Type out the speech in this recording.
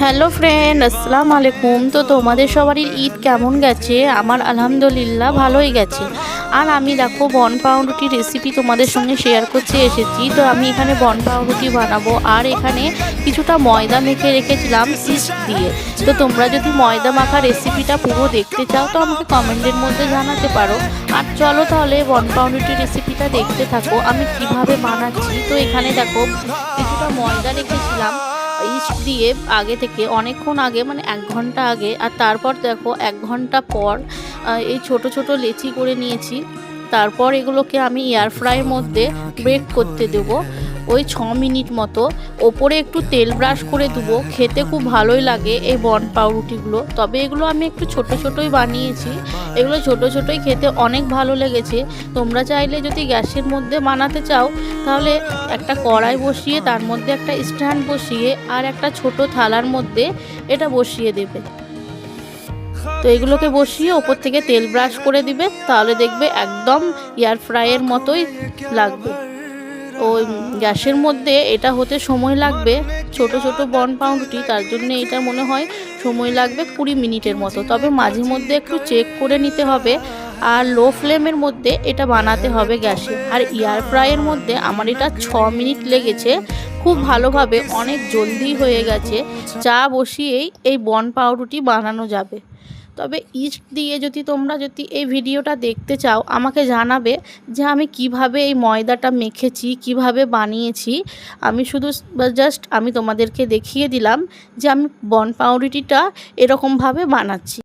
Hello friend, আসসালামু আলাইকুম। তো তোমাদের সবারই ঈদ কেমন গেছে? আমার আলহামদুলিল্লাহ ভালোই গেছে। আর আমি দেখো বন পাউরুটির রেসিপি তোমাদের সঙ্গে শেয়ার করতে এসেছি। তো আমি এখানে বন পাউরুটি বানাবো, আর এখানে কিছুটা ময়দা মেখে রেখেছিলাম ইস্ট দিয়ে। তো তোমরা যদি ময়দা মাখা রেসিপিটা পুরো দেখতে চাও তো আমাকে কমেন্টের মধ্যে জানাতে পারো। আর চলো তাহলে বন পাউরুটির রেসিপিটা দেখতে থাকো আমি কিভাবে বানাচ্ছি। তো এখানে দেখো কিছুটা ময়দা রেখেছিলাম ইস্ট দিয়ে আগে থেকে, অনেকক্ষণ আগে, মানে 1 ঘন্টা আগে। আর তারপর দেখো 1 ঘন্টা পর এই ছোট ছোট লেচি করে নিয়েছি। তারপর এগুলোকে আমি এয়ার ফ্রাইয়ের মধ্যে বেক করতে দেবো ওই 6 মিনিট মতো। ওপরে একটু তেল ব্রাশ করে দেবো। খেতে খুব ভালোই লাগে এই বন পাউরুটিগুলো। তবে এগুলো আমি একটু ছোট ছোটই বানিয়েছি, এগুলো ছোট ছোটই খেতে অনেক ভালো লেগেছে। তোমরা চাইলে যদি গ্যাসের মধ্যে বানাতে চাও তাহলে একটা কড়াই বসিয়ে তার মধ্যে একটা স্ট্যান্ড বসিয়ে আর একটা ছোট থালার মধ্যে এটা বসিয়ে দেবে। তো এগুলোকে বসিয়ে ওপর থেকে তেল ব্রাশ করে দিবে, তাহলে দেখবে একদম এয়ার ফ্রাইয়ের মতোই লাগবে। ওই গ্যাসের মধ্যে এটা হতে সময় লাগবে, ছোট ছোট বন পাউরুটি, তার জন্য এটা মনে হয় সময় লাগবে 20 মিনিটের মতো। তবে মাঝে মধ্যে একটু চেক করে নিতে হবে। আর লো ফ্লেমের মধ্যে এটা বানাতে হবে গ্যাসে। আর এয়ার ফ্রাইয়ের মধ্যে আমার এটা 6 মিনিট লেগেছে, খুব ভালোভাবে, অনেক জলদি হয়ে গেছে। চা বসিয়েই এই বন পাউরুটি বানানো যাবে। তবে ইস্ট দিয়ে তোমরা যদি এই ভিডিওটা দেখতে চাও আমাকে জানাবে যে আমি কিভাবে এই ময়দাটা মেখেছি, কিভাবে বানিয়েছি। আমি শুধু জাস্ট আমি তোমাদেরকে দেখিয়ে দিলাম যে আমি বন পাউরুটিটা এরকমভাবে বানাচ্ছি।